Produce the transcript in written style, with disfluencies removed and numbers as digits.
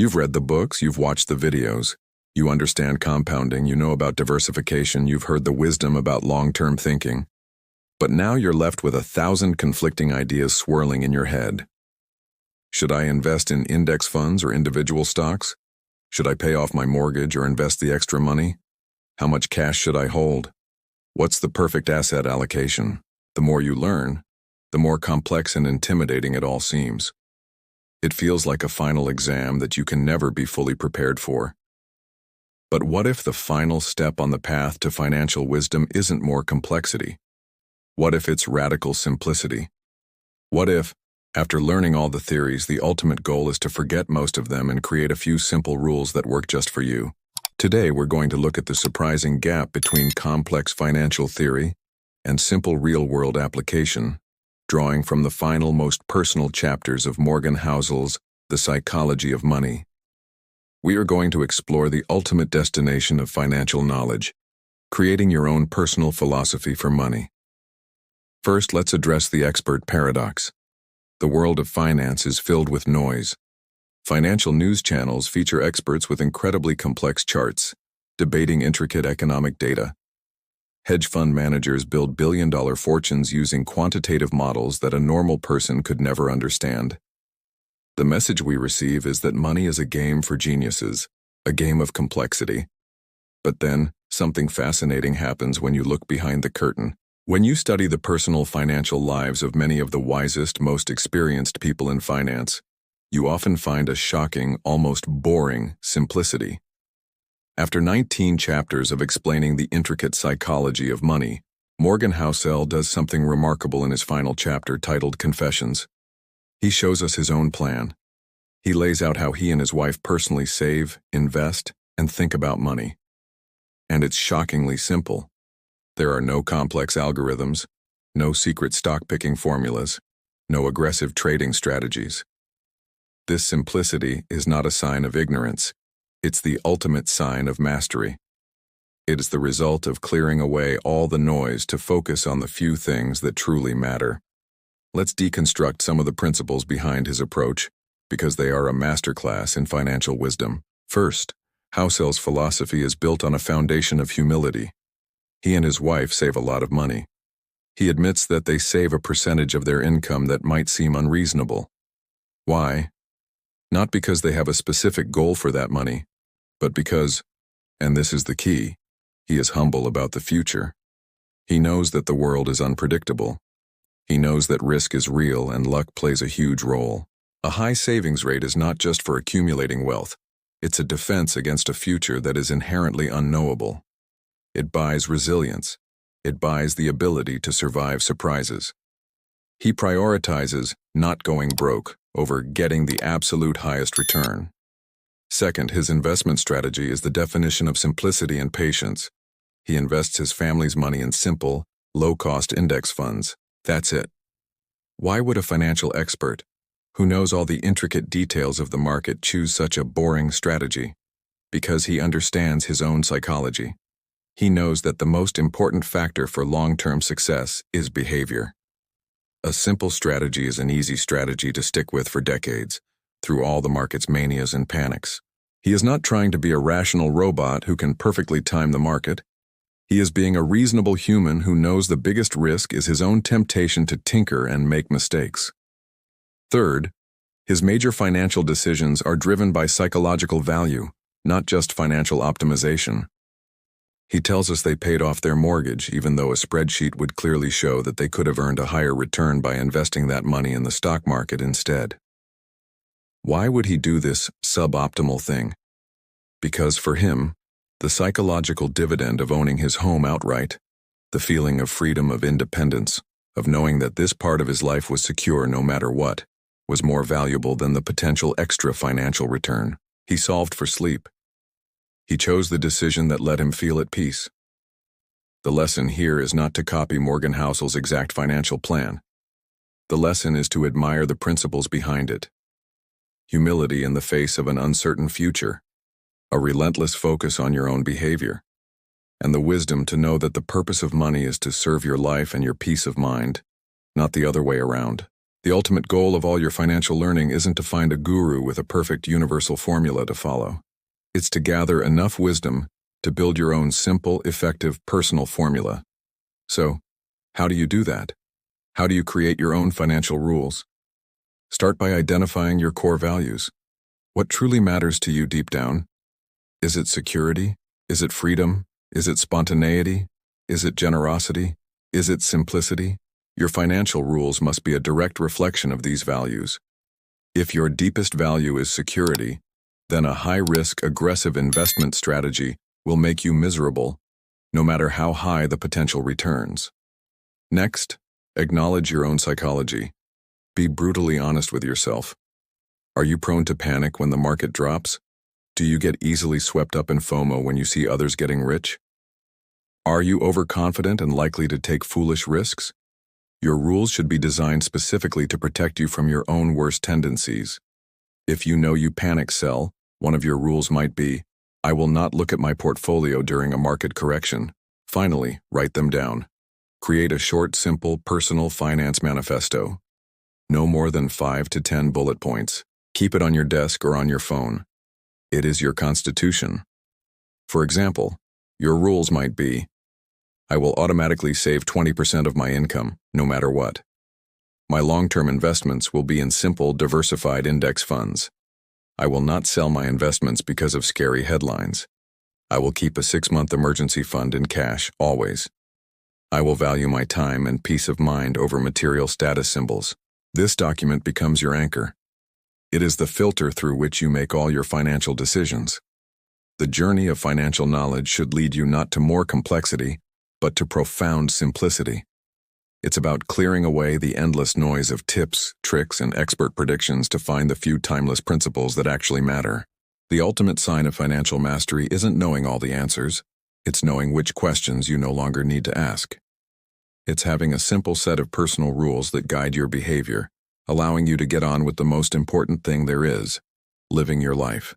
You've read the books, you've watched the videos. You understand compounding, you know about diversification, you've heard the wisdom about long-term thinking. But now you're left with 1,000 conflicting ideas swirling in your head. Should I invest in index funds or individual stocks? Should I pay off my mortgage or invest the extra money? How much cash should I hold? What's the perfect asset allocation? The more you learn, the more complex and intimidating it all seems. It feels like a final exam that you can never be fully prepared for. But what if the final step on the path to financial wisdom isn't more complexity? What if it's radical simplicity? What if, after learning all the theories, the ultimate goal is to forget most of them and create a few simple rules that work just for you? Today, we're going to look at the surprising gap between complex financial theory and simple real-world application, drawing from the final, most personal chapters of Morgan Housel's The Psychology of Money. We are going to explore the ultimate destination of financial knowledge, creating your own personal philosophy for money. First, let's address the expert paradox. The world of finance is filled with noise. Financial news channels feature experts with incredibly complex charts, debating intricate economic data. Hedge fund managers build billion-dollar fortunes using quantitative models that a normal person could never understand. The message we receive is that money is a game for geniuses, a game of complexity. But then, something fascinating happens when you look behind the curtain. When you study the personal financial lives of many of the wisest, most experienced people in finance, you often find a shocking, almost boring simplicity. After 19 chapters of explaining the intricate psychology of money, Morgan Housel does something remarkable in his final chapter titled Confessions. He shows us his own plan. He lays out how he and his wife personally save, invest, and think about money. And it's shockingly simple. There are no complex algorithms, no secret stock-picking formulas, no aggressive trading strategies. This simplicity is not a sign of ignorance. It's the ultimate sign of mastery. It is the result of clearing away all the noise to focus on the few things that truly matter. Let's deconstruct some of the principles behind his approach, because they are a masterclass in financial wisdom. First, Housel's philosophy is built on a foundation of humility. He and his wife save a lot of money. He admits that they save a percentage of their income that might seem unreasonable. Why? Not because they have a specific goal for that money, but because, and this is the key, he is humble about the future. He knows that the world is unpredictable. He knows that risk is real and luck plays a huge role. A high savings rate is not just for accumulating wealth. It's a defense against a future that is inherently unknowable. It buys resilience. It buys the ability to survive surprises. He prioritizes not going broke over getting the absolute highest return. Second, his investment strategy is the definition of simplicity and patience. He invests his family's money in simple, low-cost index funds. That's it. Why would a financial expert, who knows all the intricate details of the market, choose such a boring strategy? Because he understands his own psychology. He knows that the most important factor for long-term success is behavior. A simple strategy is an easy strategy to stick with for decades, through all the market's manias and panics. He is not trying to be a rational robot who can perfectly time the market. He is being a reasonable human who knows the biggest risk is his own temptation to tinker and make mistakes. Third, his major financial decisions are driven by psychological value, not just financial optimization. He tells us they paid off their mortgage, even though a spreadsheet would clearly show that they could have earned a higher return by investing that money in the stock market instead. Why would he do this suboptimal thing? Because for him, the psychological dividend of owning his home outright, the feeling of freedom, of independence, of knowing that this part of his life was secure no matter what, was more valuable than the potential extra financial return. He solved for sleep. He chose the decision that let him feel at peace. The lesson here is not to copy Morgan Housel's exact financial plan. The lesson is to admire the principles behind it. Humility in the face of an uncertain future, a relentless focus on your own behavior, and the wisdom to know that the purpose of money is to serve your life and your peace of mind, not the other way around. The ultimate goal of all your financial learning isn't to find a guru with a perfect universal formula to follow. It's to gather enough wisdom to build your own simple, effective, personal formula. So, how do you do that? How do you create your own financial rules? Start by identifying your core values. What truly matters to you deep down? Is it security? Is it freedom? Is it spontaneity? Is it generosity? Is it simplicity? Your financial rules must be a direct reflection of these values. If your deepest value is security, then a high-risk, aggressive investment strategy will make you miserable, no matter how high the potential returns. Next, acknowledge your own psychology. Be brutally honest with yourself. Are you prone to panic when the market drops? Do you get easily swept up in FOMO when you see others getting rich? Are you overconfident and likely to take foolish risks? Your rules should be designed specifically to protect you from your own worst tendencies. If you know you panic sell, one of your rules might be, I will not look at my portfolio during a market correction. Finally, write them down. Create a short, simple, personal finance manifesto. No more than 5 to 10 bullet points. Keep it on your desk or on your phone. It is your constitution. For example, your rules might be, I will automatically save 20% of my income, no matter what. My long-term investments will be in simple, diversified index funds. I will not sell my investments because of scary headlines. I will keep a 6-month emergency fund in cash, always. I will value my time and peace of mind over material status symbols. This document becomes your anchor. It is the filter through which you make all your financial decisions. The journey of financial knowledge should lead you not to more complexity, but to profound simplicity. It's about clearing away the endless noise of tips, tricks, and expert predictions to find the few timeless principles that actually matter. The ultimate sign of financial mastery isn't knowing all the answers, it's knowing which questions you no longer need to ask. It's having a simple set of personal rules that guide your behavior, allowing you to get on with the most important thing there is, living your life.